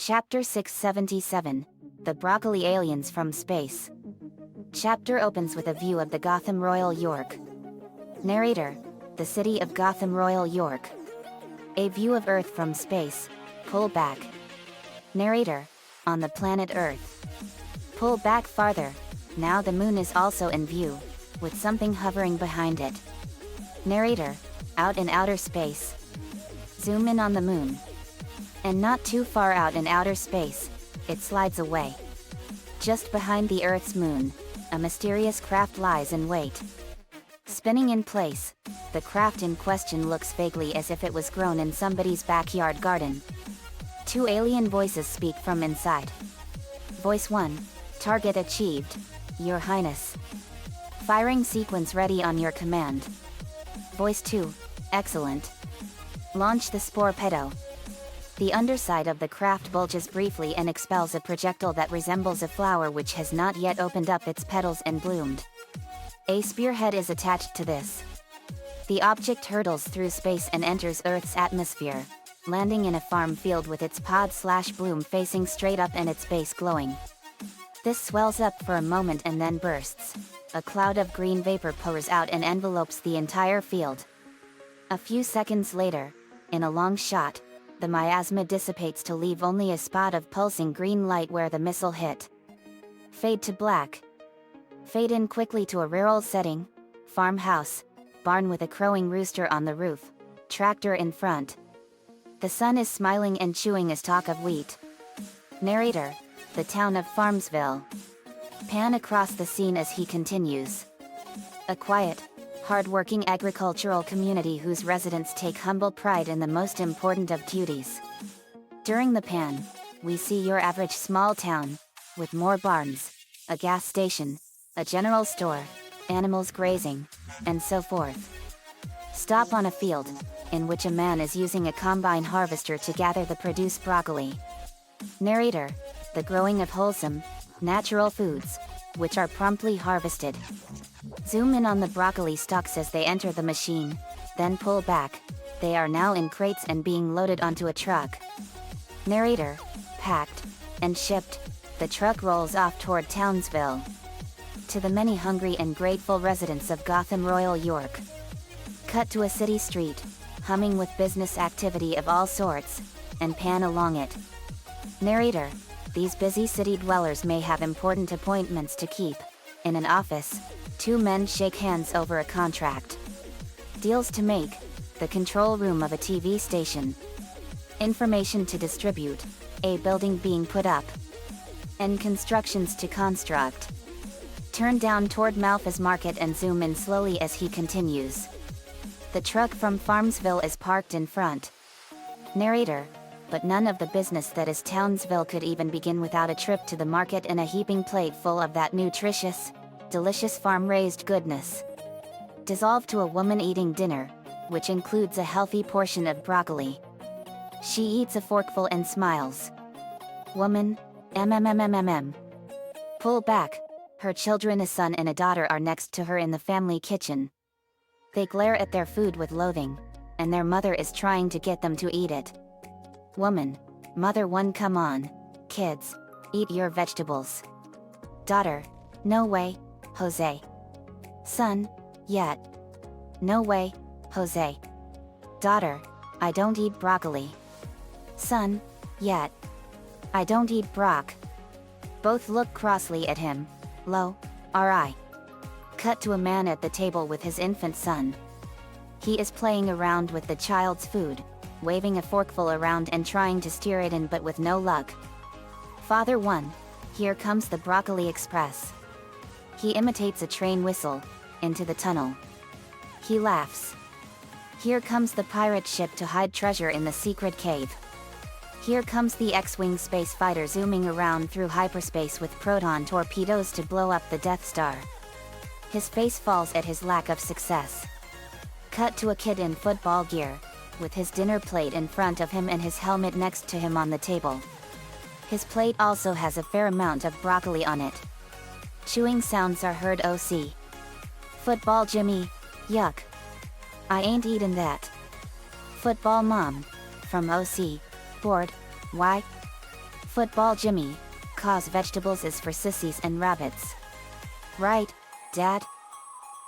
Chapter 677, The Broccoli Aliens from Space. Chapter opens with a view of the Gotham Royal York. Narrator, the city of Gotham Royal York. A view of Earth from space, pull back. Narrator, on the planet Earth. Pull back farther, now the moon is also in view, with something hovering behind it. Narrator, out in outer space. Zoom in on the moon. And not too far out in outer space, it slides away. Just behind the Earth's moon, a mysterious craft lies in wait. Spinning in place, the craft in question looks vaguely as if it was grown in somebody's backyard garden. Two alien voices speak from inside. Voice 1, target achieved, Your Highness. Firing sequence ready on your command. Voice 2, excellent. Launch the Sporpedo. The underside of the craft bulges briefly and expels a projectile that resembles a flower which has not yet opened up its petals and bloomed. A spearhead is attached to this. The object hurtles through space and enters Earth's atmosphere, landing in a farm field with its pod/bloom facing straight up and its base glowing. This swells up for a moment and then bursts. A cloud of green vapor pours out and envelopes the entire field. A few seconds later, in a long shot, the miasma dissipates to leave only a spot of pulsing green light where the missile hit. Fade to black. Fade in quickly to a rural setting, farmhouse, barn with a crowing rooster on the roof, tractor in front. The sun is smiling and chewing a stalk of wheat. Narrator, the town of Farmsville. Pan across the scene as he continues. A quiet, hard-working agricultural community whose residents take humble pride in the most important of duties. During the pan, we see your average small town, with more barns, a gas station, a general store, animals grazing, and so forth. Stop on a field, in which a man is using a combine harvester to gather the produced broccoli. Narrator, the growing of wholesome, natural foods, which are promptly harvested. Zoom in on the broccoli stalks as they enter the machine, then pull back. They are now in crates and being loaded onto a truck. Narrator, packed and shipped, the truck rolls off toward Townsville. To the many hungry and grateful residents of Gotham Royal York. Cut to a city street, humming with business activity of all sorts, and pan along it. Narrator, these busy city dwellers may have important appointments to keep. In an office, two men shake hands over a contract. Deals to make, the control room of a TV station. Information to distribute, a building being put up. And constructions to construct. Turn down toward Malfa's Market and zoom in slowly as he continues. The truck from Farmsville is parked in front. Narrator, but none of the business that is Townsville could even begin without a trip to the market and a heaping plate full of that nutritious, delicious farm-raised goodness. Dissolve to a woman eating dinner, which includes a healthy portion of broccoli. She eats a forkful and smiles. Woman, mmmmm. Pull back, her children, a son and a daughter, are next to her in the family kitchen. They glare at their food with loathing, and their mother is trying to get them to eat it. Woman, mother 1, come on, kids, eat your vegetables. Daughter, no way, Jose. Son, yet. No way, Jose. Daughter, I don't eat broccoli. Son, yet. I don't eat brock. Both look crossly at him. Lo, R.I. Cut to a man at the table with his infant son. He is playing around with the child's food, waving a forkful around and trying to steer it in, but with no luck. Father 1, here comes the Broccoli Express. He imitates a train whistle, into the tunnel. He laughs. Here comes the pirate ship to hide treasure in the secret cave. Here comes the X-Wing space fighter zooming around through hyperspace with proton torpedoes to blow up the Death Star. His face falls at his lack of success. Cut to a kid in football gear, with his dinner plate in front of him and his helmet next to him on the table. His plate also has a fair amount of broccoli on it. Chewing sounds are heard. OC. Football Jimmy, yuck. I ain't eatin' that. Football Mom, from OC, bored, why? Football Jimmy, cause vegetables is for sissies and rabbits. Right, Dad?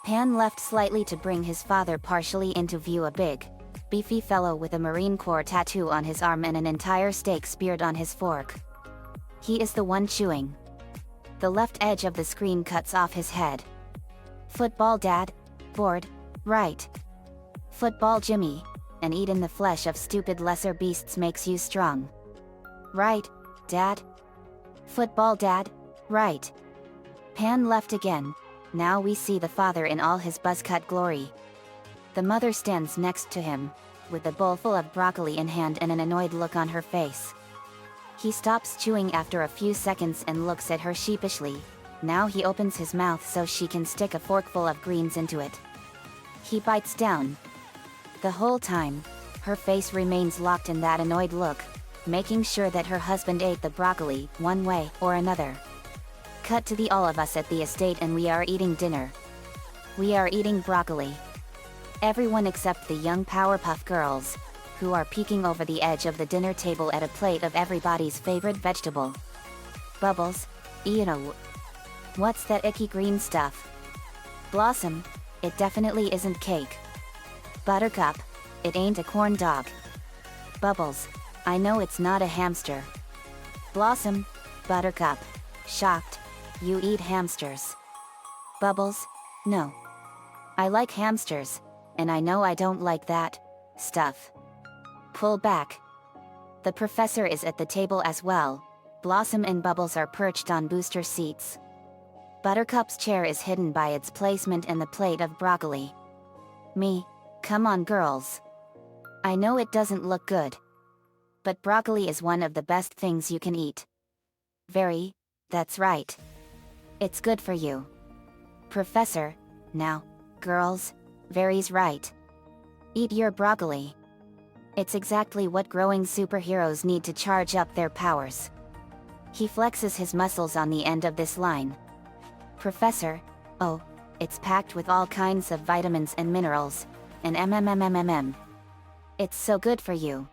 Pan left slightly to bring his father partially into view, a big, beefy fellow with a Marine Corps tattoo on his arm and an entire steak speared on his fork. He is the one chewing. The left edge of the screen cuts off his head. Football Dad, bored, right? Football Jimmy, and eat in the flesh of stupid lesser beasts makes you strong. Right, Dad? Football Dad, right? Pan left again. Now we see the father in all his buzzcut glory. The mother stands next to him, with a bowl full of broccoli in hand and an annoyed look on her face. He stops chewing after a few seconds and looks at her sheepishly. Now he opens his mouth so she can stick a forkful of greens into it. He bites down. The whole time, her face remains locked in that annoyed look, making sure that her husband ate the broccoli one way or another. Cut to the all of us at the estate and we are eating dinner. We are eating broccoli. Everyone except the young Powerpuff Girls, who are peeking over the edge of the dinner table at a plate of everybody's favorite vegetable. Bubbles, Itro. What's that icky green stuff? Blossom, it definitely isn't cake. Buttercup, it ain't a corn dog. Bubbles, I know it's not a hamster. Blossom, Buttercup, shocked, you eat hamsters. Bubbles, no. I like hamsters, and I know I don't like that stuff. Pull back. The professor is at the table as well. Blossom and Bubbles are perched on booster seats. Buttercup's chair is hidden by its placement and the plate of broccoli. Me, come on girls. I know it doesn't look good, but broccoli is one of the best things you can eat. Very, that's right. It's good for you. Professor, now, girls, Very's right. Eat your broccoli. It's exactly what growing superheroes need to charge up their powers. He flexes his muscles on the end of this line. Professor, oh, it's packed with all kinds of vitamins and minerals, and mmmmmm. It's so good for you.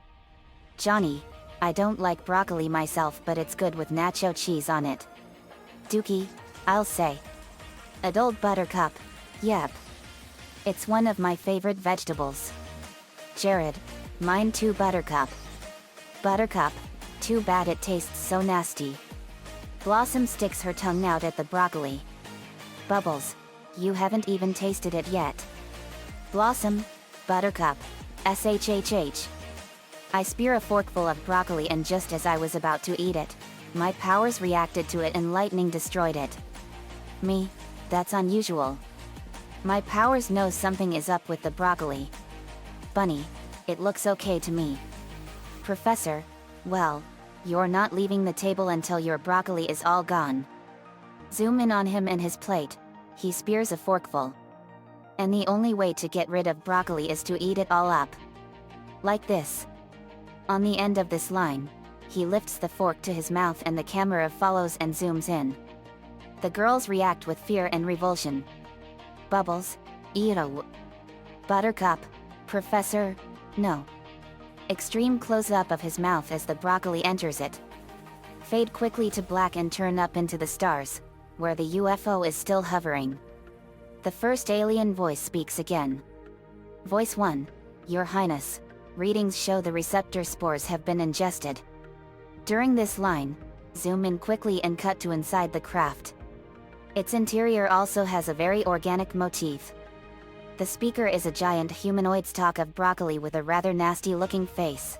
Johnny, I don't like broccoli myself, but it's good with nacho cheese on it. Dookie, I'll say. Adult Buttercup, yep. It's one of my favorite vegetables. Jared, mine too Buttercup. Buttercup, too bad it tastes so nasty. Blossom sticks her tongue out at the broccoli. Bubbles, you haven't even tasted it yet. Blossom, Buttercup, SHHH. I spear a forkful of broccoli and just as I was about to eat it, my powers reacted to it and lightning destroyed it. Me, that's unusual. My powers know something is up with the broccoli. Bunny, it looks okay to me. Professor, well, you're not leaving the table until your broccoli is all gone. Zoom in on him and his plate. He spears a forkful. And the only way to get rid of broccoli is to eat it all up. Like this. On the end of this line, he lifts the fork to his mouth and the camera follows and zooms in. The girls react with fear and revulsion. Bubbles, Itro. Buttercup, Professor, no. Extreme close-up of his mouth as the broccoli enters it. Fade quickly to black and turn up into the stars, where the UFO is still hovering. The first alien voice speaks again. Voice 1, Your Highness, readings show the receptor spores have been ingested. During this line, zoom in quickly and cut to inside the craft. Its interior also has a very organic motif. The speaker is a giant humanoid stalk of broccoli with a rather nasty-looking face.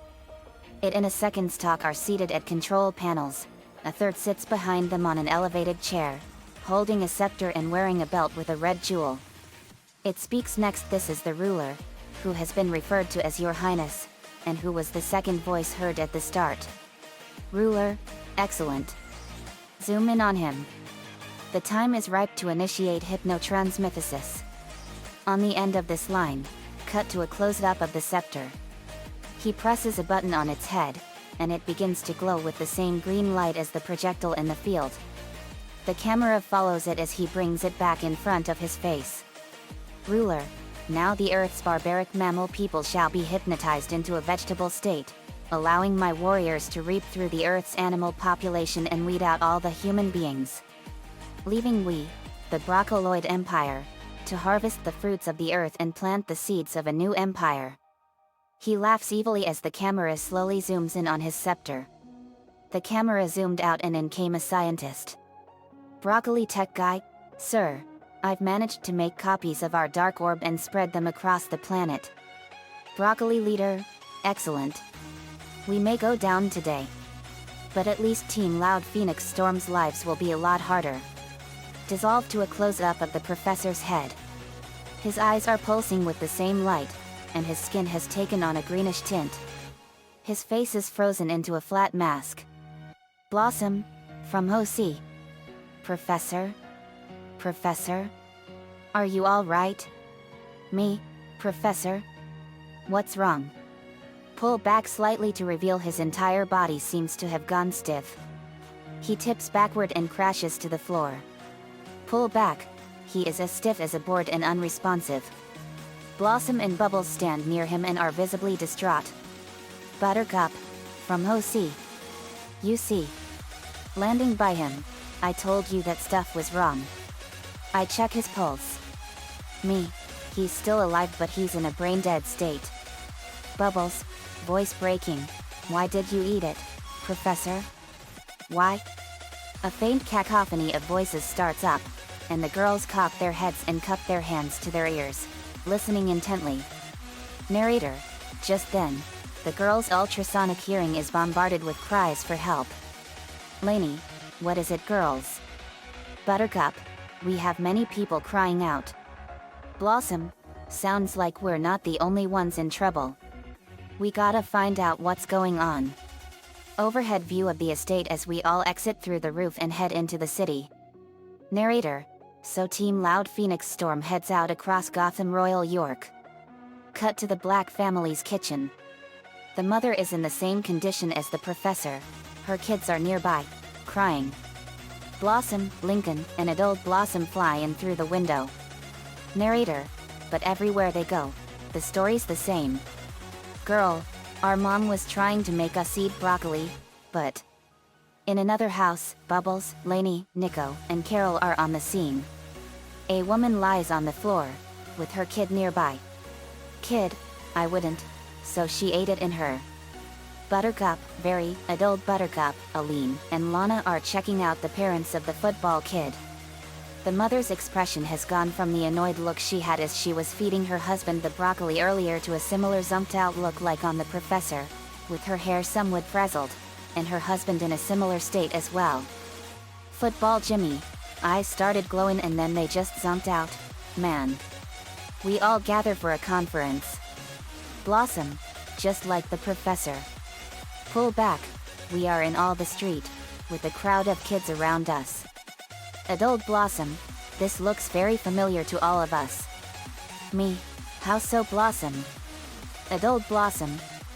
It and a second stalk are seated at control panels. A third sits behind them on an elevated chair, holding a scepter and wearing a belt with a red jewel. It speaks next. This is the ruler, who has been referred to as Your Highness, and who was the second voice heard at the start. Ruler, excellent. Zoom in on him. The time is ripe to initiate hypnotransmythesis. On the end of this line, cut to a close-up of the scepter. He presses a button on its head, and it begins to glow with the same green light as the projectile in the field. The camera follows it as he brings it back in front of his face. Ruler, now the Earth's barbaric mammal people shall be hypnotized into a vegetable state. allowing my warriors to reap through the Earth's animal population and weed out all the human beings. Leaving we, the Broccoloid Empire, to harvest the fruits of the Earth and plant the seeds of a new empire. He laughs evilly as the camera slowly zooms in on his scepter. The camera zoomed out and in came a scientist. Broccoli tech guy, sir, I've managed to make copies of our dark orb and spread them across the planet. Broccoli leader, excellent. We may go down today. But at least Team Loud Phoenix Storm's lives will be a lot harder. Dissolve to a close-up of the professor's head. His eyes are pulsing with the same light, and his skin has taken on a greenish tint. His face is frozen into a flat mask. Blossom, from Ho-Si. Professor? Professor? Are you all right? Me, Professor? What's wrong? Pull back slightly to reveal his entire body seems to have gone stiff. He tips backward and crashes to the floor. Pull back, he is as stiff as a board and unresponsive. Blossom and Bubbles stand near him and are visibly distraught. Buttercup, from Ho-Si. You see. Landing by him, I told you that stuff was wrong. I check his pulse. Me, he's still alive but he's in a brain-dead state. Bubbles, voice breaking, why did you eat it, Professor? Why? A faint cacophony of voices starts up, and the girls cock their heads and cup their hands to their ears, listening intently. Narrator, just then, the girls' ultrasonic hearing is bombarded with cries for help. Lainey, what is it girls? Buttercup, we have many people crying out. Blossom, sounds like we're not the only ones in trouble. We gotta find out what's going on. Overhead view of the estate as we all exit through the roof and head into the city. Narrator, so Team Loud Phoenix Storm heads out across Gotham Royal York. Cut to the Black family's kitchen. The mother is in the same condition as the professor. Her kids are nearby, crying. Blossom, Lincoln, and adult Blossom fly in through the window. Narrator, but everywhere they go, the story's the same. Girl, our mom was trying to make us eat broccoli, but... In another house, Bubbles, Lainey, Nico, and Carol are on the scene. A woman lies on the floor, with her kid nearby. Kid, I wouldn't, so she ate it in her. Buttercup, very, adult Buttercup, Aline, and Lana are checking out the parents of the football kid. The mother's expression has gone from the annoyed look she had as she was feeding her husband the broccoli earlier to a similar zumped-out look like on the professor, with her hair somewhat frazzled, and her husband in a similar state as well. Football Jimmy, eyes started glowing and then they just zumped out, man. We all gather for a conference. Blossom, just like the professor. Pull back, we are in all the street, with a crowd of kids around us. Adult Blossom, this looks very familiar to all of us. Me, how so Blossom? Adult Blossom,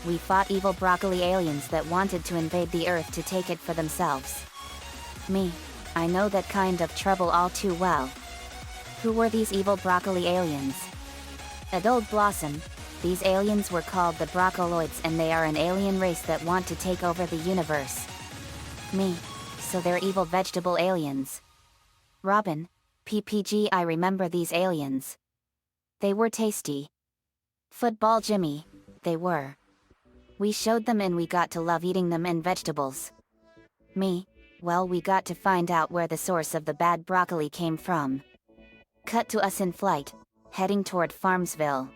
we fought evil broccoli aliens that wanted to invade the Earth to take it for themselves. Me, I know that kind of trouble all too well. Who were these evil broccoli aliens? Adult Blossom, these aliens were called the Broccoloids and they are an alien race that want to take over the universe. Me, so they're evil vegetable aliens. Robin, PPG I remember these aliens. They were tasty. Football Jimmy, they were. We showed them and we got to love eating them and vegetables. Me, well we got to find out where the source of the bad broccoli came from. Cut to us in flight, heading toward Farmsville.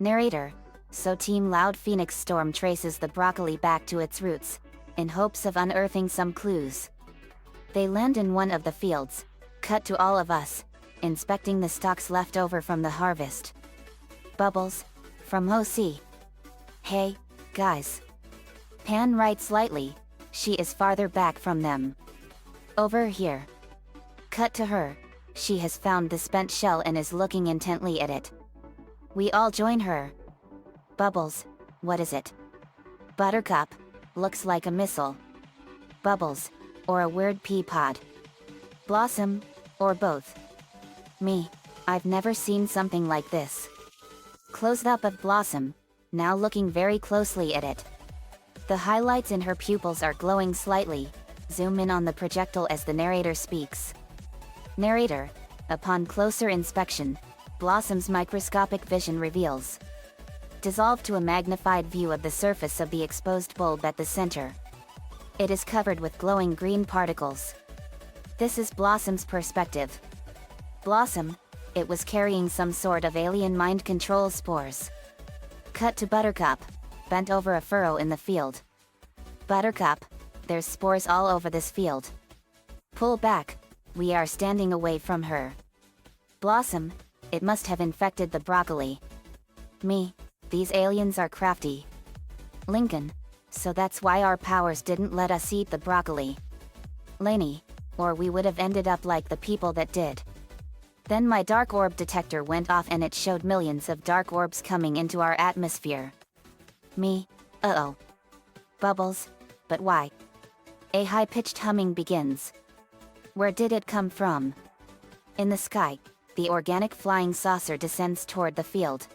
Narrator, so Team Loud Phoenix Storm traces the broccoli back to its roots, in hopes of unearthing some clues. They land in one of the fields, cut to all of us, inspecting the stalks left over from the harvest. Bubbles, from Ho-Si. Hey, guys. Pan right slightly, she is farther back from them. Over here. Cut to her, she has found the spent shell and is looking intently at it. We all join her. Bubbles, what is it? Buttercup, looks like a missile. Bubbles, or a weird pea pod. Blossom, or both. Me, I've never seen something like this. Close up of Blossom, now looking very closely at it. The highlights in her pupils are glowing slightly. Zoom in on the projectile as the narrator speaks. Narrator. Upon closer inspection, Blossom's microscopic vision reveals. Dissolve to a magnified view of the surface of the exposed bulb at the center. It is covered with glowing green particles. This is Blossom's perspective. Blossom, it was carrying some sort of alien mind control spores. Cut to Buttercup, bent over a furrow in the field. Buttercup, there's spores all over this field. Pull back, we are standing away from her. Blossom, it must have infected the broccoli. Me, these aliens are crafty. Lincoln, so that's why our powers didn't let us eat the broccoli. Laney, or we would have ended up like the people that did. Then my dark orb detector went off and it showed millions of dark orbs coming into our atmosphere. Me, uh-oh. Bubbles, but why? A high-pitched humming begins. Where did it come from? In the sky, the organic flying saucer descends toward the field.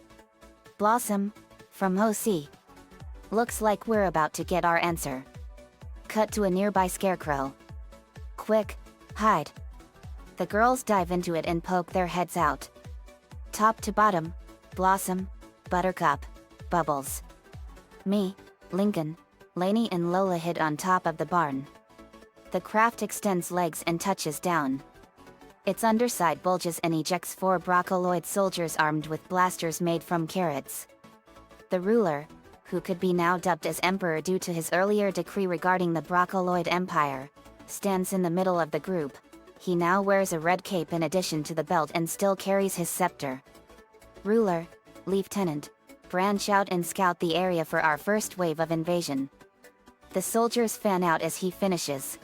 Blossom, from OC. Looks like we're about to get our answer. Cut to a nearby scarecrow. Quick, hide. The girls dive into it and poke their heads out. Top to bottom, Blossom, Buttercup, Bubbles. Me, Lincoln, Laney and Lola hid on top of the barn. The craft extends legs and touches down. Its underside bulges and ejects 4 broccoloid soldiers armed with blasters made from carrots. The ruler, who could be now dubbed as Emperor due to his earlier decree regarding the broccoloid empire, stands in the middle of the group. He now wears a red cape in addition to the belt and still carries his scepter. Ruler, Lieutenant, branch out and scout the area for our first wave of invasion. The soldiers fan out as he finishes.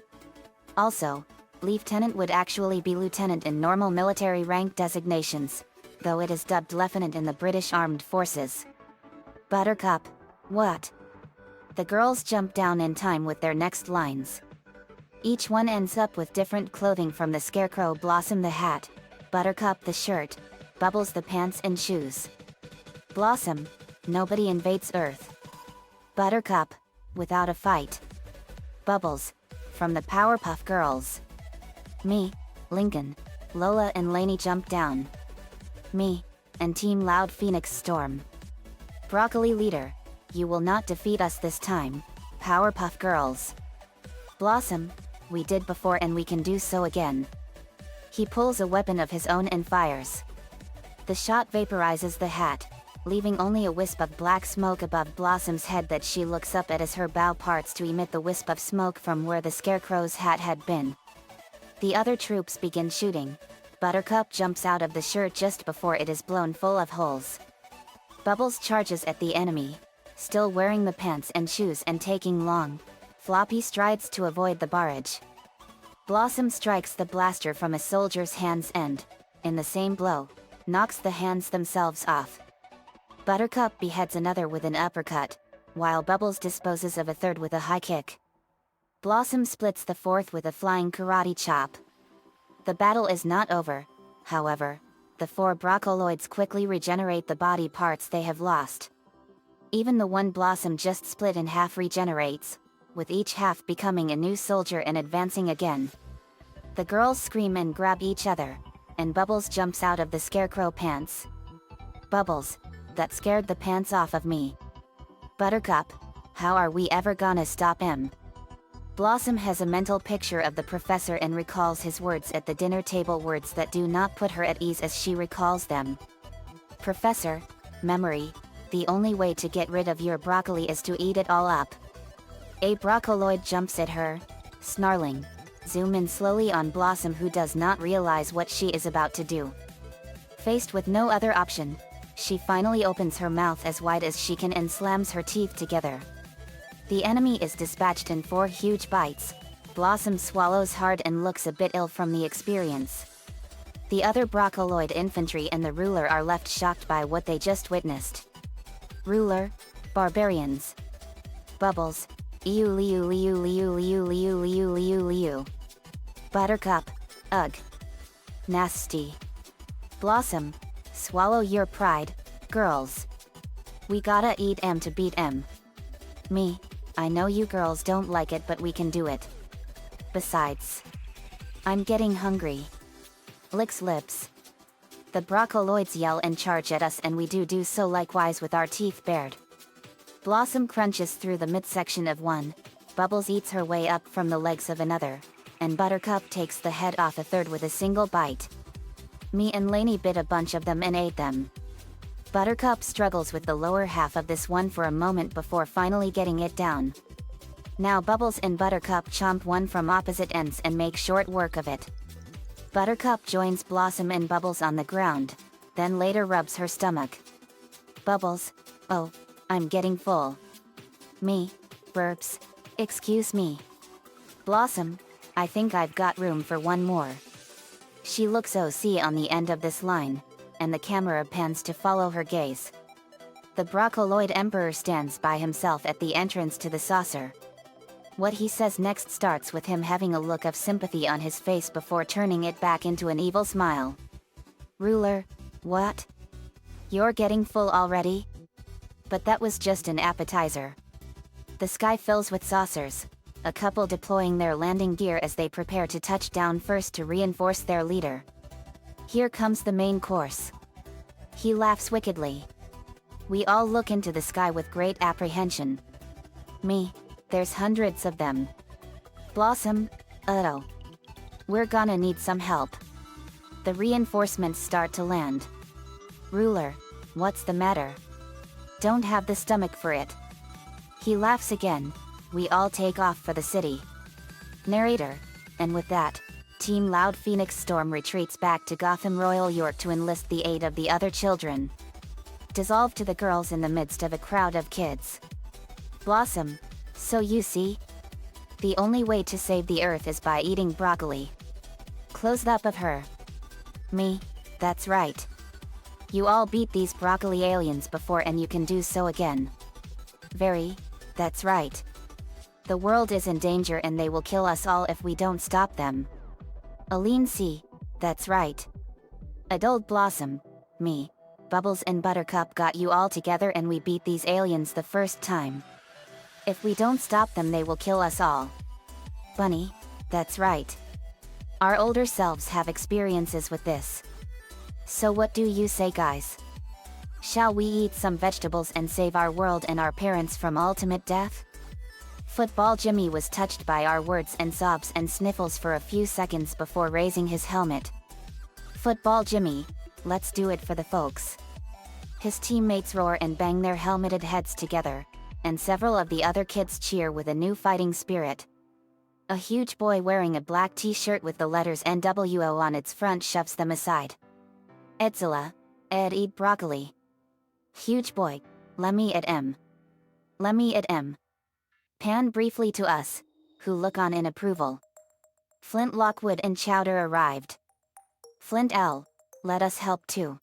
Also, Lieutenant would actually be lieutenant in normal military rank designations, though it is dubbed lieutenant in the British Armed Forces. Buttercup, what? The girls jump down in time with their next lines. Each one ends up with different clothing from the Scarecrow Blossom the hat, Buttercup the shirt, Bubbles the pants and shoes. Blossom, nobody invades Earth. Buttercup, without a fight. Bubbles, from the Powerpuff Girls. Me, Lincoln, Lola and Laney jump down. Me, and Team Loud Phoenix Storm. Broccoli Leader, you will not defeat us this time, Powerpuff Girls. Blossom, we did before and we can do so again. He pulls a weapon of his own and fires. The shot vaporizes the hat, leaving only a wisp of black smoke above Blossom's head that she looks up at as her bow parts to emit the wisp of smoke from where the Scarecrow's hat had been. The other troops begin shooting. Buttercup jumps out of the shirt just before it is blown full of holes. Bubbles charges at the enemy, still wearing the pants and shoes and taking long, floppy strides to avoid the barrage. Blossom strikes the blaster from a soldier's hand's end, in the same blow, knocks the hands themselves off. Buttercup beheads another with an uppercut, while Bubbles disposes of a third with a high kick. Blossom splits the fourth with a flying karate chop. The battle is not over, however. The 4 broccoloids quickly regenerate the body parts they have lost. Even the one Blossom just split in half regenerates, with each half becoming a new soldier and advancing again. The girls scream and grab each other, and Bubbles jumps out of the Scarecrow pants. Bubbles, that scared the pants off of me. Buttercup, how are we ever gonna stop him? Blossom has a mental picture of the professor and recalls his words at the dinner table, words that do not put her at ease as she recalls them. Professor, memory, the only way to get rid of your broccoli is to eat it all up. A broccoloid jumps at her, snarling. Zoom in slowly on Blossom, who does not realize what she is about to do. Faced with no other option, she finally opens her mouth as wide as she can and slams her teeth together. The enemy is dispatched in 4 huge bites. Blossom swallows hard and looks a bit ill from the experience. The other broccoloid infantry and the ruler are left shocked by what they just witnessed. Ruler, barbarians. Bubbles, ew liu liu liu liu liu liu liu liu. Buttercup, ugh. Nasty. Blossom, swallow your pride, girls. We gotta eat 'em to beat 'em. Me, I know you girls don't like it, but we can do it. Besides, I'm getting hungry. Licks lips. The broccoloids yell and charge at us, and we do so likewise with our teeth bared. Blossom crunches through the midsection of one, Bubbles eats her way up from the legs of another, and Buttercup takes the head off a third with a single bite. Me and Lainey bit a bunch of them and ate them. Buttercup struggles with the lower half of this one for a moment before finally getting it down. Now Bubbles and Buttercup chomp one from opposite ends and make short work of it. Buttercup joins Blossom and Bubbles on the ground, then later rubs her stomach. Bubbles, oh, I'm getting full. Me, burps, excuse me. Blossom, I think I've got room for one more. She looks OC on the end of this line, and the camera pans to follow her gaze. The broccoloid emperor stands by himself at the entrance to the saucer. What he says next starts with him having a look of sympathy on his face before turning it back into an evil smile. Ruler, what? You're getting full already? But that was just an appetizer. The sky fills with saucers, a couple deploying their landing gear as they prepare to touch down first to reinforce their leader. Here comes the main course. He laughs wickedly. We all look into the sky with great apprehension. Me, there's hundreds of them. Blossom, oh. We're gonna need some help. The reinforcements start to land. Ruler, what's the matter? Don't have the stomach for it. He laughs again. We all take off for the city. Narrator, and with that, Team Loud Phoenix Storm retreats back to Gotham Royal York to enlist the aid of the other children. Dissolve to the girls in the midst of a crowd of kids. Blossom, so you see? The only way to save the earth is by eating broccoli. Close up of her. Me, that's right. You all beat these broccoli aliens before and you can do so again. Very, that's right. The world is in danger and they will kill us all if we don't stop them. Aline C, that's right. Adult Blossom, me, Bubbles and Buttercup got you all together and we beat these aliens the first time. If we don't stop them they will kill us all. Bunny, that's right. Our older selves have experiences with this. So what do you say, guys? Shall we eat some vegetables and save our world and our parents from ultimate death? Football Jimmy was touched by our words and sobs and sniffles for a few seconds before raising his helmet. Football Jimmy, let's do it for the folks. His teammates roar and bang their helmeted heads together, and several of the other kids cheer with a new fighting spirit. A huge boy wearing a black t-shirt with the letters NWO on its front shoves them aside. Edzilla, Ed eat broccoli. Huge boy, lemme at M. Lemme at M. Pan briefly to us, who look on in approval. Flint Lockwood and Chowder arrived. Flint L, let us help too.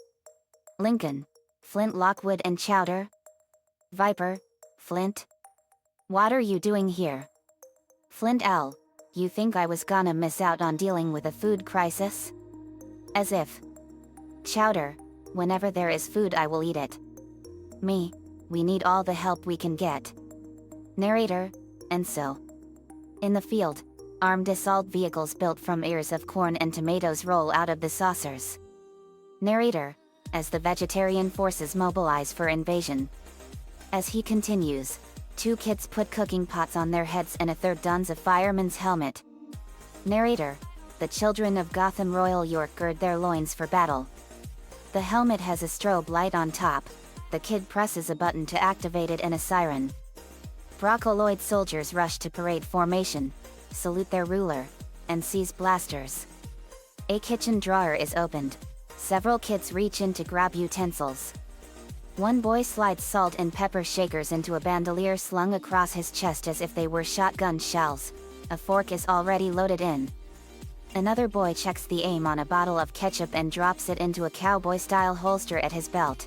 Lincoln, Flint Lockwood and Chowder. Viper, Flint. What are you doing here? Flint L, you think I was gonna miss out on dealing with a food crisis? As if. Chowder, whenever there is food I will eat it. Me, we need all the help we can get. Narrator, and so. In the field, armed assault vehicles built from ears of corn and tomatoes roll out of the saucers. Narrator, as the vegetarian forces mobilize for invasion. As he continues, two kids put cooking pots on their heads and a third dons a fireman's helmet. Narrator, the children of Gotham Royal York gird their loins for battle. The helmet has a strobe light on top. The kid presses a button to activate it and a siren. Broccoloid soldiers rush to parade formation, salute their ruler, and seize blasters. A kitchen drawer is opened. Several kids reach in to grab utensils. One boy slides salt and pepper shakers into a bandolier slung across his chest as if they were shotgun shells. A fork is already loaded in. Another boy checks the aim on a bottle of ketchup and drops it into a cowboy-style holster at his belt.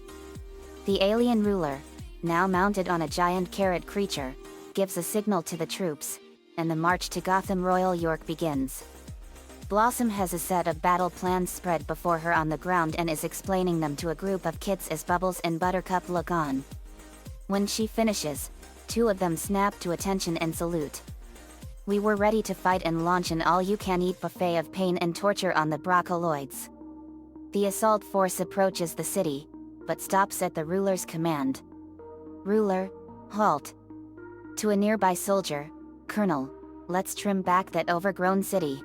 The alien ruler, now mounted on a giant carrot creature, gives a signal to the troops, and the march to Gotham Royal York begins. Blossom has a set of battle plans spread before her on the ground and is explaining them to a group of kids as Bubbles and Buttercup look on. When she finishes, Two of them snap to attention and salute. We were ready to fight and launch an all-you-can-eat buffet of pain and torture on the Brocoloids. The assault force approaches the city, but stops at the ruler's command. Ruler, halt. To a nearby soldier, Colonel, let's trim back that overgrown city.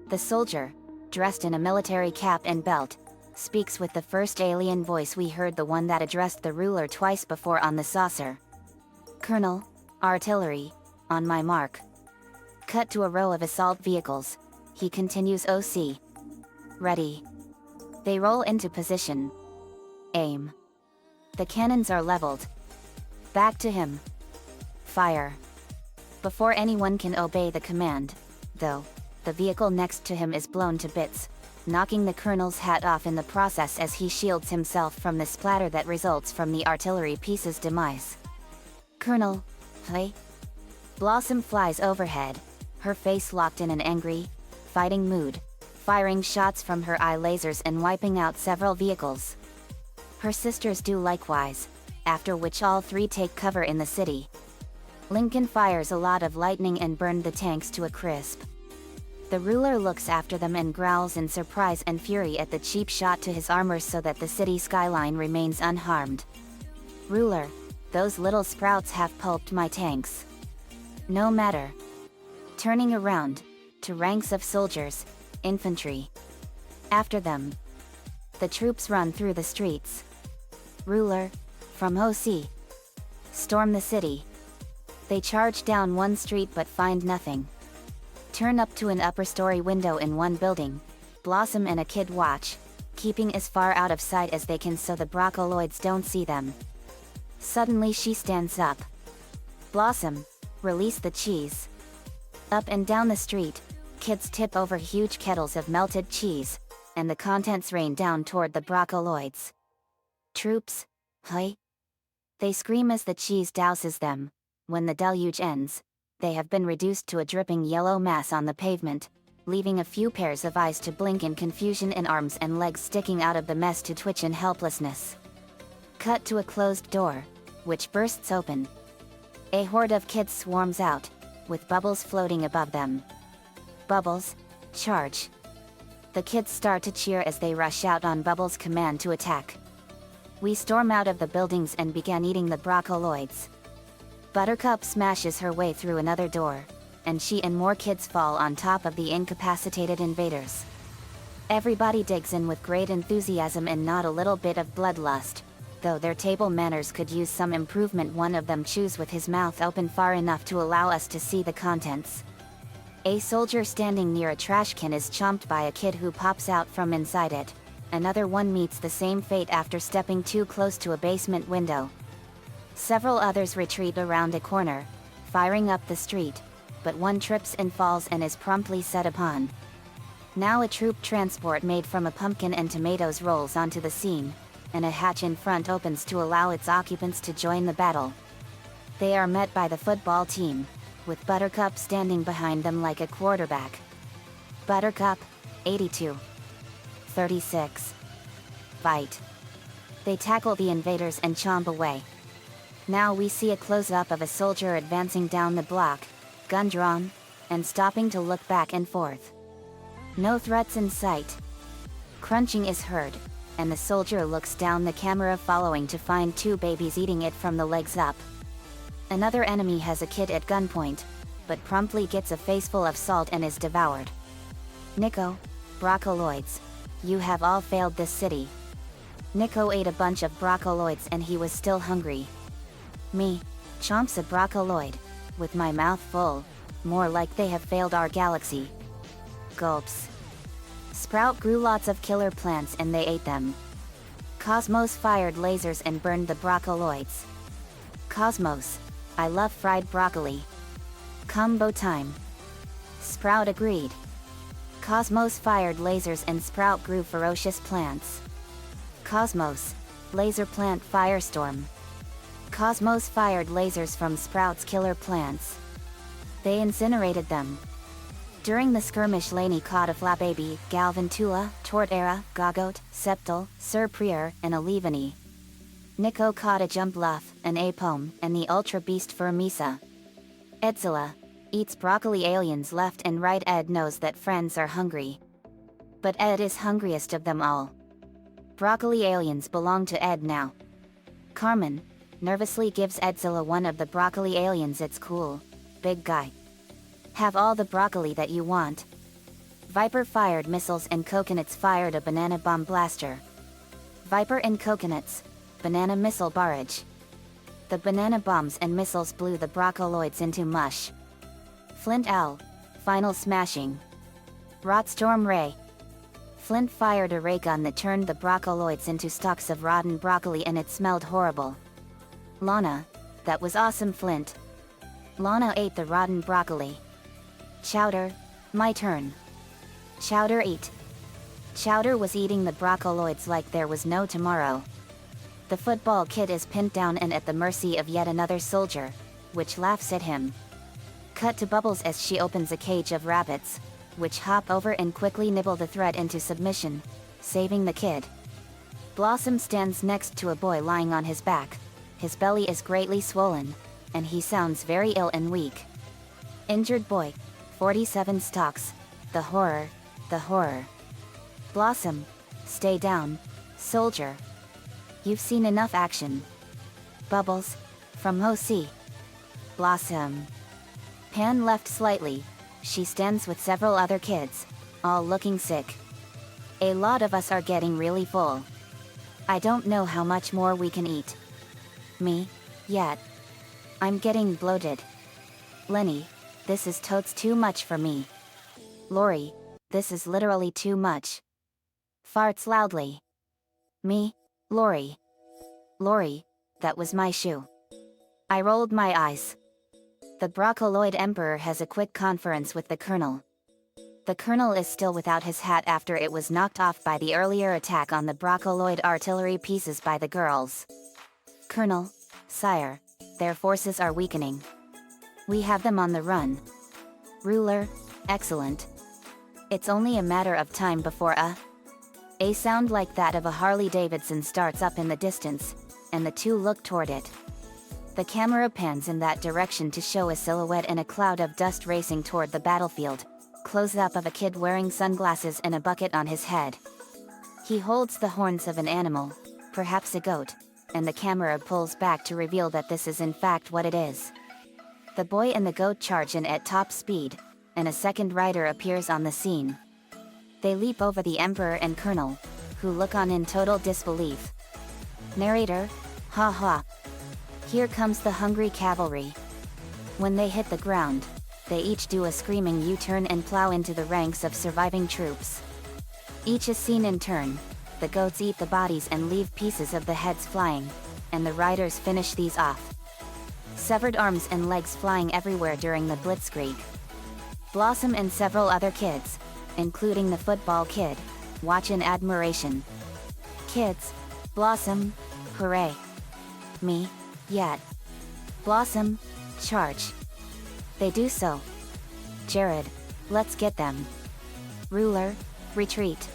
The soldier, dressed in a military cap and belt, speaks with the first alien voice we heard, the one that addressed the ruler twice before on the saucer. Colonel, artillery, on my mark. Cut to a row of assault vehicles. He continues, OC. Ready. They roll into position. Aim. The cannons are leveled. Back to him. Fire. Before anyone can obey the command, though, the vehicle next to him is blown to bits, knocking the colonel's hat off in the process as he shields himself from the splatter that results from the artillery piece's demise. Colonel, play. Blossom flies overhead, her face locked in an angry, fighting mood, firing shots from her eye lasers and wiping out several vehicles. Her sisters do likewise, after which all three take cover in the city. Lincoln fires a lot of lightning and burned the tanks to a crisp. The ruler looks after them and growls in surprise and fury at the cheap shot to his armor so that the city skyline remains unharmed. Ruler, those little sprouts have pulped my tanks. No matter. Turning around, to ranks of soldiers, infantry. After them. The troops run through the streets. Ruler, from OC. Storm the city. They charge down one street but find nothing. Turn up to an upper story window in one building. Blossom and a kid watch, keeping as far out of sight as they can so the Brocoloids don't see them. Suddenly she stands up. Blossom, release the cheese. Up and down the street, kids tip over huge kettles of melted cheese, and the contents rain down toward the Brocoloids. Troops, hey? They scream as the cheese douses them. When the deluge ends, they have been reduced to a dripping yellow mass on the pavement, leaving a few pairs of eyes to blink in confusion and arms and legs sticking out of the mess to twitch in helplessness. Cut to a closed door, which bursts open. A horde of kids swarms out, with Bubbles floating above them. Bubbles, charge. The kids start to cheer as they rush out on Bubbles' command to attack. We storm out of the buildings and begin eating the Brocoloids. Buttercup smashes her way through another door, and she and more kids fall on top of the incapacitated invaders. Everybody digs in with great enthusiasm and not a little bit of bloodlust, though their table manners could use some improvement. One of them chews with his mouth open far enough to allow us to see the contents. A soldier standing near a trash can is chomped by a kid who pops out from inside it. Another one meets the same fate after stepping too close to a basement window. Several others retreat around a corner, firing up the street, but one trips and falls and is promptly set upon. Now a troop transport made from a pumpkin and tomatoes rolls onto the scene, and a hatch in front opens to allow its occupants to join the battle. They are met by the football team, with Buttercup standing behind them like a quarterback. Buttercup, 82. 36. Fight. They tackle the invaders and chomp away. Now we see a close-up of a soldier advancing down the block, gun drawn, and stopping to look back and forth. No threats in sight. Crunching is heard, and the soldier looks down the camera following to find two babies eating it from the legs up. Another enemy has a kid at gunpoint, but promptly gets a faceful of salt and is devoured. Nico, Brocoloids, you have all failed this city. Nico ate a bunch of Brocoloids and he was still hungry. Me, chomps a Brocoloid, with my mouth full, more like they have failed our galaxy. Gulps. Sprout grew lots of killer plants and they ate them. Cosmos fired lasers and burned the Brocoloids. Cosmos, I love fried broccoli. Combo time. Sprout agreed. Cosmos fired lasers and Sprout grew ferocious plants. Cosmos, laser plant firestorm. Cosmos fired lasers from Sprout's killer plants. They incinerated them. During the skirmish Laney caught a Flababy, Galvantula, Tortera, Gogoat, Septal, Sir Prior, and a Levany. Nico caught a jump luff, an apome, and the ultra beast for Misa. Edzilla eats broccoli aliens left and right. Ed knows that friends are hungry. But Ed is hungriest of them all. Broccoli aliens belong to Ed now. Carmen nervously gives Edzilla one of the broccoli aliens. It's cool, big guy. Have all the broccoli that you want. Viper fired missiles and Coconuts fired a banana bomb blaster. Viper and Coconuts, banana missile barrage. The banana bombs and missiles blew the broccoloids into mush. Flint Owl, final smashing. Rot Storm Ray. Flint fired a ray gun that turned the broccoloids into stalks of rotten broccoli and it smelled horrible. Lana, that was awesome Flint. Lana ate the rotten broccoli. Chowder, my turn. Chowder ate. Chowder was eating the broccoloids like there was no tomorrow. The football kid is pinned down and at the mercy of yet another soldier, which laughs at him. Cut to Bubbles as she opens a cage of rabbits, which hop over and quickly nibble the thread into submission, saving the kid. Blossom stands next to a boy lying on his back. His belly is greatly swollen, and he sounds very ill and weak. Injured boy, 47 stocks, the horror, the horror. Blossom, stay down, soldier. You've seen enough action. Bubbles, from OC. Blossom. Pan left slightly. She stands with several other kids, all looking sick. A lot of us are getting really full. I don't know how much more we can eat. Me, yet. I'm getting bloated. Lenny, this is totes too much for me. Lori, this is literally too much. Farts loudly. Me, Lori. Lori, that was my shoe. I rolled my eyes. The Broccoloid Emperor has a quick conference with the Colonel. The Colonel is still without his hat after it was knocked off by the earlier attack on the Broccoloid artillery pieces by the girls. Colonel, sire, their forces are weakening. We have them on the run. Ruler, excellent. It's only a matter of time before a sound like that of a Harley-Davidson starts up in the distance, and the two look toward it. The camera pans in that direction to show a silhouette and a cloud of dust racing toward the battlefield, close-up of a kid wearing sunglasses and a bucket on his head. He holds the horns of an animal, perhaps a goat, and the camera pulls back to reveal that this is in fact what it is. The boy and the goat charge in at top speed, and a second rider appears on the scene. They leap over the Emperor and Colonel, who look on in total disbelief. Narrator, ha ha. Here comes the hungry cavalry. When they hit the ground, they each do a screaming U-turn and plow into the ranks of surviving troops. Each is seen in turn. The goats eat the bodies and leave pieces of the heads flying, and the riders finish these off. Severed arms and legs flying everywhere during the blitzkrieg. Blossom and several other kids, including the football kid, watch in admiration. Kids, Blossom, hooray. Me, yet. Blossom, charge. They do so. Jared, let's get them. Ruler, retreat.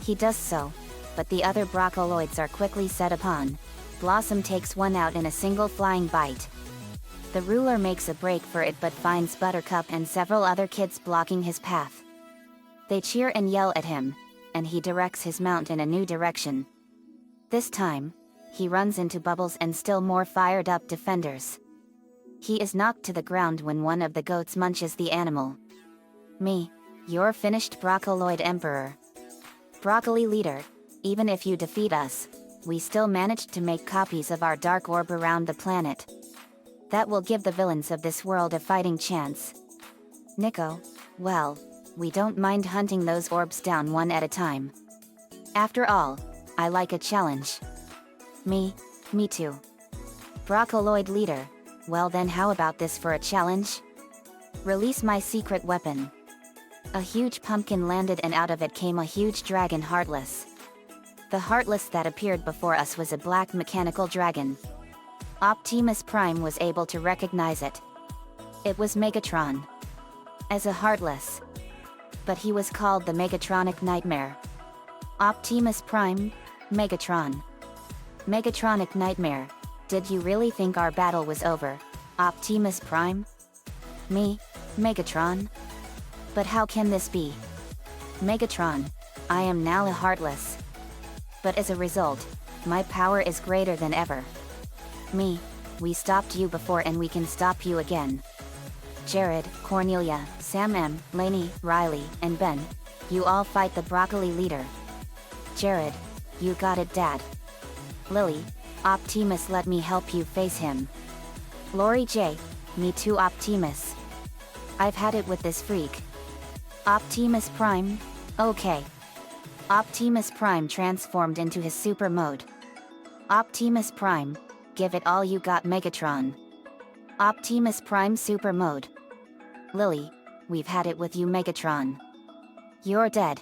He does so, but the other broccoloids are quickly set upon. Blossom takes one out in a single flying bite. The ruler makes a break for it but finds Buttercup and several other kids blocking his path. They cheer and yell at him, and he directs his mount in a new direction. This time, he runs into Bubbles and still more fired up defenders. He is knocked to the ground when one of the goats munches the animal. Me, you're finished Broccoloid Emperor. Broccoli leader, even if you defeat us, we still managed to make copies of our dark orb around the planet. That will give the villains of this world a fighting chance. Nico, well, we don't mind hunting those orbs down one at a time. After all, I like a challenge. Me too. Broccoloid leader, well then how about this for a challenge? Release my secret weapon. A huge pumpkin landed and out of it came a huge dragon Heartless. The Heartless that appeared before us was a black mechanical dragon. Optimus Prime was able to recognize it. It was Megatron. As a Heartless. But he was called the Megatronic Nightmare. Optimus Prime, Megatron. Megatronic Nightmare, did you really think our battle was over, Optimus Prime? Me, Megatron? But how can this be? Megatron, I am now a heartless. But as a result, my power is greater than ever. Me, we stopped you before and we can stop you again. Jared, Cornelia, Sam M, Lainey, Riley, and Ben, you all fight the broccoli leader. Jared, you got it, Dad. Lily, Optimus, let me help you face him. Lori J, me too, Optimus. I've had it with this freak. Optimus Prime, okay. Optimus Prime transformed into his super mode. Optimus Prime, give it all you got, Megatron. Optimus Prime super mode. Lily, we've had it with you, Megatron. You're dead.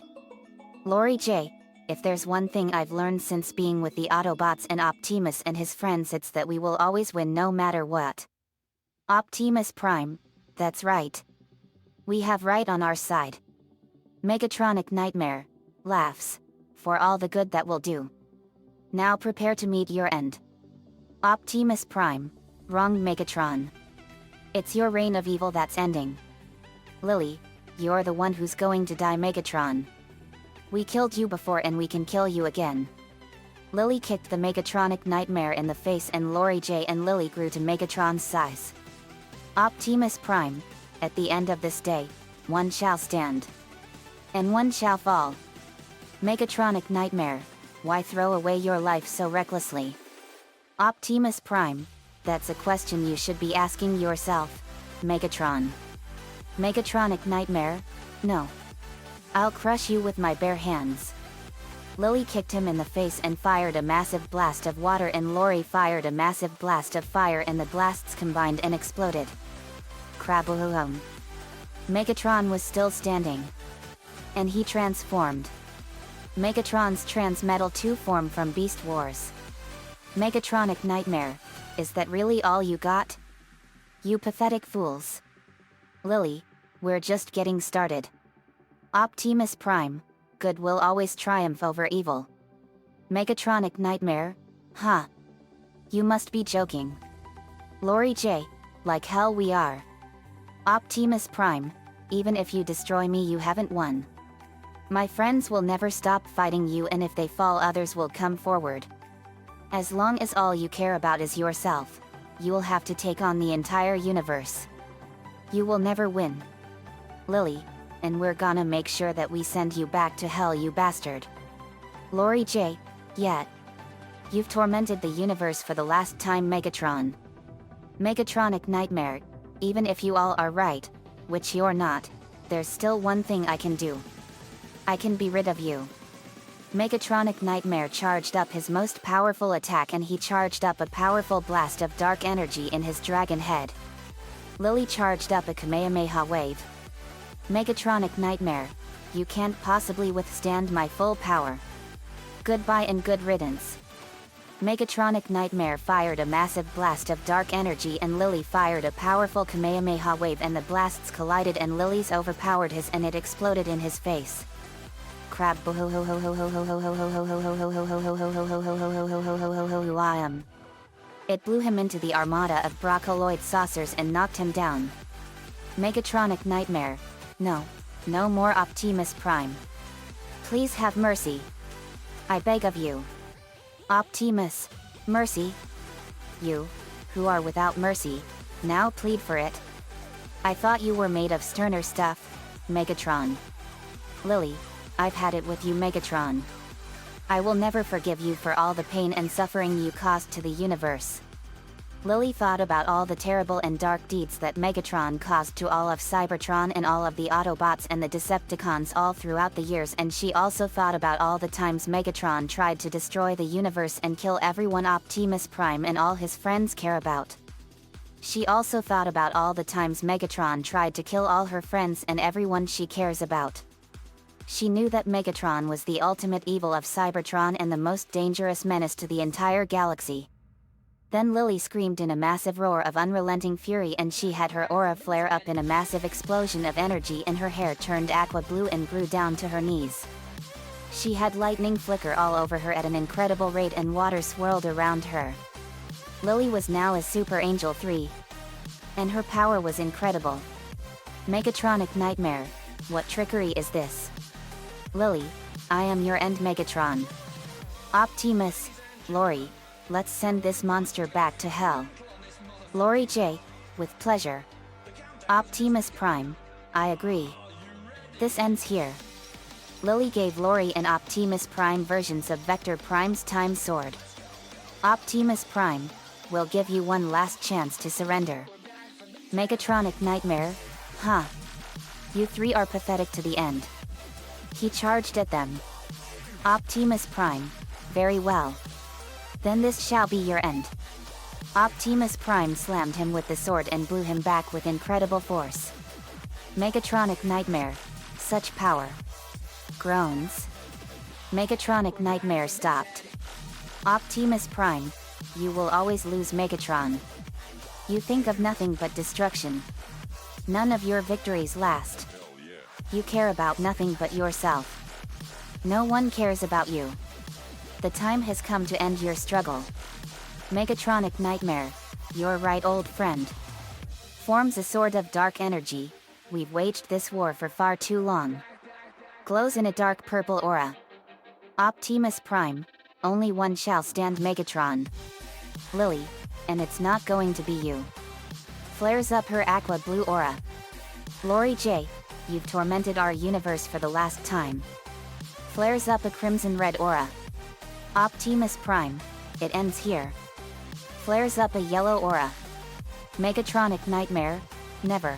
Lori J, if there's one thing I've learned since being with the Autobots and Optimus and his friends, it's that we will always win no matter what. Optimus Prime, that's right. We have right on our side. Megatronic Nightmare laughs, for all the good that will do. Now prepare to meet your end. Optimus Prime, wrong, Megatron. It's your reign of evil that's ending. Lily, you're the one who's going to die, Megatron. We killed you before and we can kill you again. Lily kicked the Megatronic Nightmare in the face and Lori J and Lily grew to Megatron's size. Optimus Prime, at the end of this day, one shall stand. And one shall fall. Megatronic Nightmare, why throw away your life so recklessly? Optimus Prime, that's a question you should be asking yourself, Megatron. Megatronic Nightmare, no. I'll crush you with my bare hands. Lily kicked him in the face and fired a massive blast of water and Lori fired a massive blast of fire and the blasts combined and exploded. Kraboom. Megatron was still standing. And he transformed. Megatron's Transmetal 2 form from Beast Wars. Megatronic Nightmare, is that really all you got? You pathetic fools. Lily, we're just getting started. Optimus Prime, good will always triumph over evil. Megatronic Nightmare, huh? You must be joking. Lori J, like hell we are. Optimus Prime, even if you destroy me you haven't won. My friends will never stop fighting you and if they fall others will come forward. As long as all you care about is yourself, you will have to take on the entire universe. You will never win. Lily, and we're gonna make sure that we send you back to hell, you bastard. Lori J, yet. You've tormented the universe for the last time, Megatron. Megatronic Nightmare, even if you all are right, which you're not, there's still one thing I can do. I can be rid of you. Megatronic Nightmare charged up his most powerful attack and he charged up a powerful blast of dark energy in his dragon head. Lily charged up a Kamehameha wave. Megatronic Nightmare, you can't possibly withstand my full power. Goodbye and good riddance. Megatronic Nightmare fired a massive blast of dark energy and Lily fired a powerful Kamehameha wave and the blasts collided and Lily's overpowered his and it exploded in his face. Crab It blew him into the armada of broccoloid saucers and knocked him down. Megatronic Nightmare, no, no more Optimus Prime. Please have mercy. I beg of you. Optimus, mercy. You, who are without mercy, now plead for it. I thought you were made of sterner stuff, Megatron. Lily, I've had it with you, Megatron. I will never forgive you for all the pain and suffering you caused to the universe. Lily thought about all the terrible and dark deeds that Megatron caused to all of Cybertron and all of the Autobots and the Decepticons all throughout the years, and she also thought about all the times Megatron tried to destroy the universe and kill everyone Optimus Prime and all his friends care about. She also thought about all the times Megatron tried to kill all her friends and everyone she cares about. She knew that Megatron was the ultimate evil of Cybertron and the most dangerous menace to the entire galaxy. Then Lily screamed in a massive roar of unrelenting fury and she had her aura flare up in a massive explosion of energy and her hair turned aqua blue and grew down to her knees. She had lightning flicker all over her at an incredible rate and water swirled around her. Lily was now a Super Angel 3. And her power was incredible. Megatronic Nightmare, what trickery is this? Lily, I am your end Megatron. Optimus, Lori, let's send this monster back to hell. Lori J, with pleasure. Optimus Prime, I agree. This ends here. Lily gave Lori and Optimus Prime versions of Vector Prime's Time Sword. Optimus Prime, we'll give you one last chance to surrender. Megatronic Nightmare, huh? You three are pathetic to the end. He charged at them. Optimus Prime, very well. Then this shall be your end. Optimus Prime slammed him with the sword and blew him back with incredible force. Megatronic Nightmare, such power. Groans. Megatronic Nightmare stopped. Optimus Prime, you will always lose Megatron. You think of nothing but destruction. None of your victories last. You care about nothing but yourself. No one cares about you. The time has come to end your struggle. Megatronic Nightmare, you're right, old friend. Forms a sword of dark energy. We've waged this war for far too long. Glows in a dark purple aura. Optimus Prime, only one shall stand Megatron. Lily, and it's not going to be you. Flares up her aqua blue aura. Lori J, you've tormented our universe for the last time. Flares up a crimson red aura. Optimus Prime, it ends here. Flares up a yellow aura. Megatronic Nightmare, never.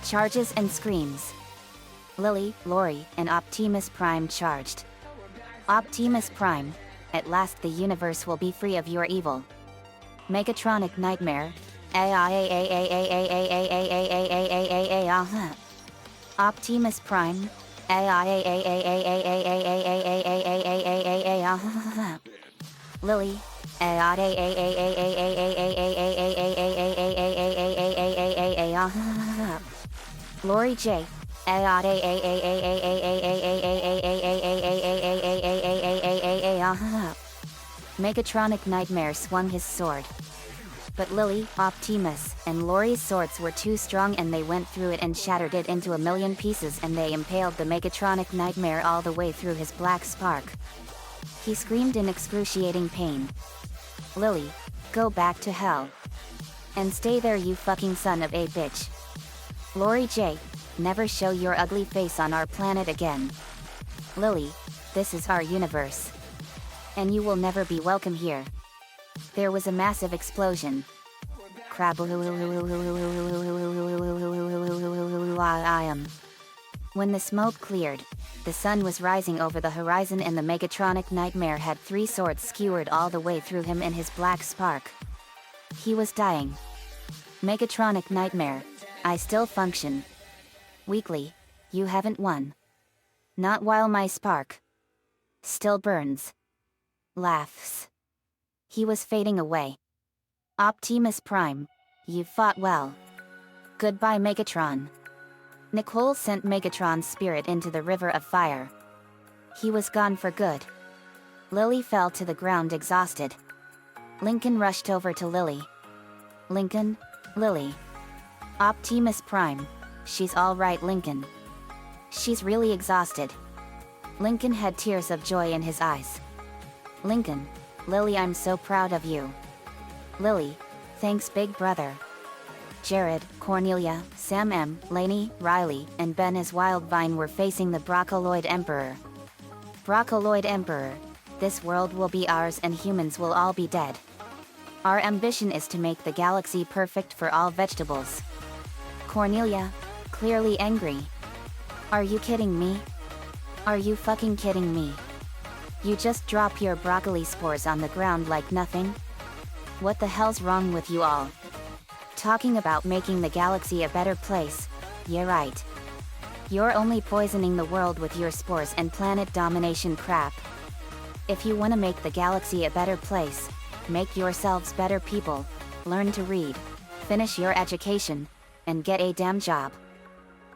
Charges and screams. Lily, Lori, and Optimus Prime charged. Optimus Prime, at last the universe will be free of your evil. Megatronic Nightmare, Optimus Prime, Lily, Lori J, Megatronic Nightmare swung his sword. But Lily, Optimus, and Lori's swords were too strong and they went through it and shattered it into a million pieces and they impaled the Megatronic Nightmare all the way through his black spark. He screamed in excruciating pain. Lily, go back to hell. And stay there, you fucking son of a bitch. Lori J, never show your ugly face on our planet again. Lily, this is our universe. And you will never be welcome here. There was a massive explosion. Crab. I am. When the smoke cleared, the sun was rising over the horizon and the Megatronic Nightmare had three swords skewered all the way through him in his black spark. He was dying. Megatronic Nightmare, I still function. Weakly, you haven't won. Not while my spark still burns. Laughs. He was fading away. Optimus Prime, you fought well. Goodbye, Megatron. Nicole sent Megatron's spirit into the river of fire. He was gone for good. Lily fell to the ground exhausted. Lincoln rushed over to Lily. Lincoln, Lily. Optimus Prime, she's all right, Lincoln. She's really exhausted. Lincoln had tears of joy in his eyes. Lincoln, Lily, I'm so proud of you. Lily, thanks, big brother. Jared, Cornelia, Sam M, Lainey, Riley, and Ben as Wildvine were facing the Broccoloid Emperor. Broccoloid Emperor, this world will be ours and humans will all be dead. Our ambition is to make the galaxy perfect for all vegetables. Cornelia, clearly angry. Are you kidding me? Are you fucking kidding me? You just drop your broccoli spores on the ground like nothing? What the hell's wrong with you all? Talking about making the galaxy a better place, yeah right. You're only poisoning the world with your spores and planet domination crap. If you want to make the galaxy a better place, make yourselves better people, learn to read, finish your education, and get a damn job.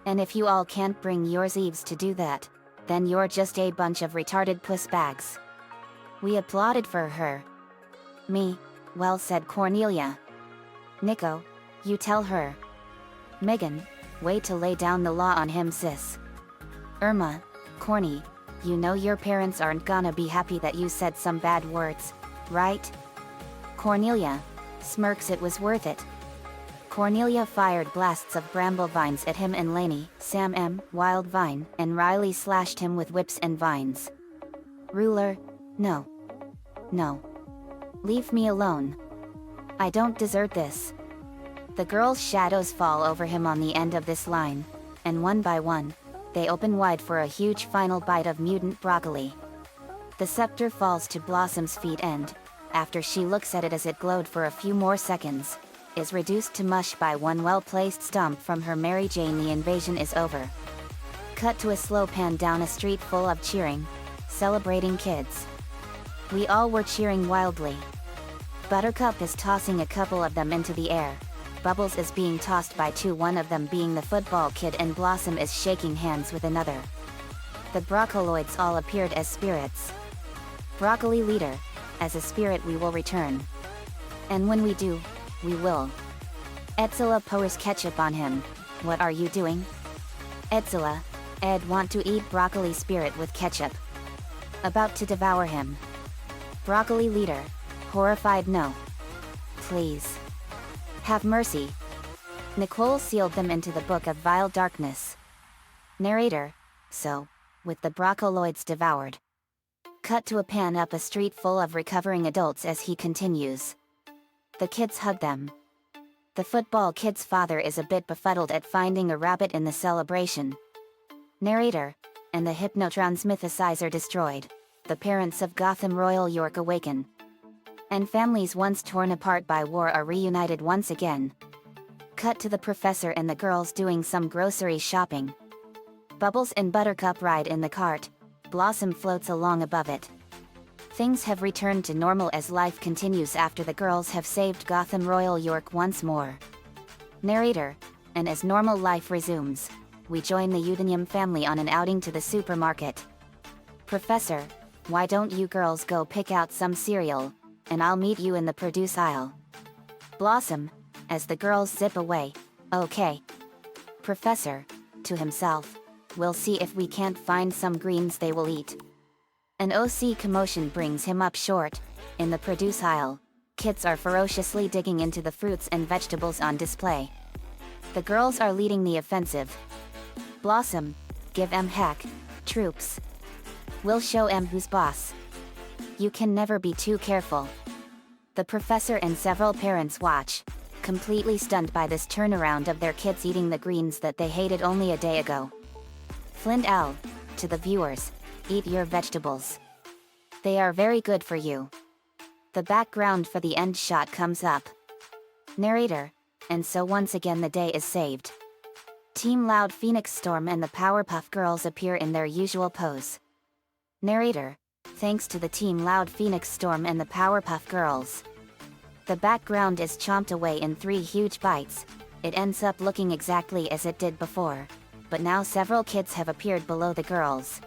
And if you all can't bring yourselves to do that, then you're just a bunch of retarded puss bags. We applauded for her. Me, well said Cornelia. Nico, you tell her. Megan, way to lay down the law on him sis. Irma, Corny, you know your parents aren't gonna be happy that you said some bad words, right? Cornelia, smirks it was worth it. Cornelia fired blasts of bramble vines at him and Lainey, Sam M, wild vine, and Riley slashed him with whips and vines. Ruler, no. No. Leave me alone. I don't deserve this. The girls' shadows fall over him on the end of this line, and one by one, they open wide for a huge final bite of mutant broccoli. The scepter falls to Blossom's feet and, after she looks at it as it glowed for a few more seconds, is reduced to mush by one well-placed stomp from her Mary Jane. The invasion is over. Cut to a slow pan down a street full of cheering, celebrating kids. We all were cheering wildly. Buttercup is tossing a couple of them into the air. Bubbles is being tossed by two, one of them being the football kid, and Blossom is shaking hands with another. The Broccoloids all appeared as spirits. Broccoli leader, as a spirit we will return. And when we do, we will. Etzela pours ketchup on him. What are you doing? Etzela, Ed want to eat broccoli spirit with ketchup. About to devour him. Broccoli leader, horrified no. Please. Have mercy. Nicole sealed them into the book of vile darkness. Narrator, so, with the broccoloids devoured. Cut to a pan up a street full of recovering adults as he continues. The kids hug them. The football kid's father is a bit befuddled at finding a rabbit in the celebration. Narrator, and the hypnotransmithicizer destroyed. The parents of Gotham Royal York awaken. And families once torn apart by war are reunited once again. Cut to the professor and the girls doing some grocery shopping. Bubbles and Buttercup ride in the cart. Blossom floats along above it. Things have returned to normal as life continues after the girls have saved Gotham Royal York once more. Narrator, and as normal life resumes, we join the Udinium family on an outing to the supermarket. Professor, why don't you girls go pick out some cereal, and I'll meet you in the produce aisle. Blossom, as the girls zip away, okay. Professor, to himself, we'll see if we can't find some greens they will eat. An OC commotion brings him up short. In the produce aisle, kids are ferociously digging into the fruits and vegetables on display. The girls are leading the offensive. Blossom, give em heck, troops. We'll show em who's boss. You can never be too careful. The professor and several parents watch, completely stunned by this turnaround of their kids eating the greens that they hated only a day ago. Flint L, to the viewers, eat your vegetables. They are very good for you. The background for the end shot comes up. Narrator, and so once again the day is saved. Team Loud Phoenix Storm and the Powerpuff Girls appear in their usual pose. Narrator, thanks to the Team Loud Phoenix Storm and the Powerpuff Girls. The background is chomped away in 3 huge bites. It ends up looking exactly as it did before, but now several kids have appeared below the girls.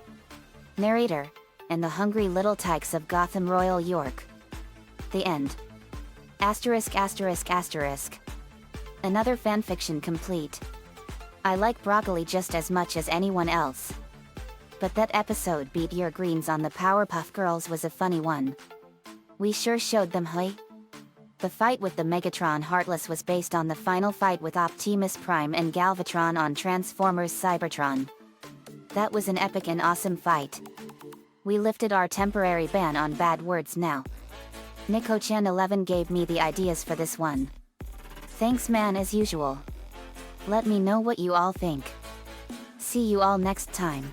Narrator, and the hungry little tykes of Gotham Royal York. The end. Asterisk asterisk asterisk. Another fanfiction complete. I like broccoli just as much as anyone else. But that episode beat your greens on the Powerpuff Girls was a funny one. We sure showed them, hey? The fight with the Megatron Heartless was based on the final fight with Optimus Prime and Galvatron on Transformers Cybertron. That was an epic and awesome fight. We lifted our temporary ban on bad words now. Nico-chan11 gave me the ideas for this one. Thanks man as usual. Let me know what you all think. See you all next time.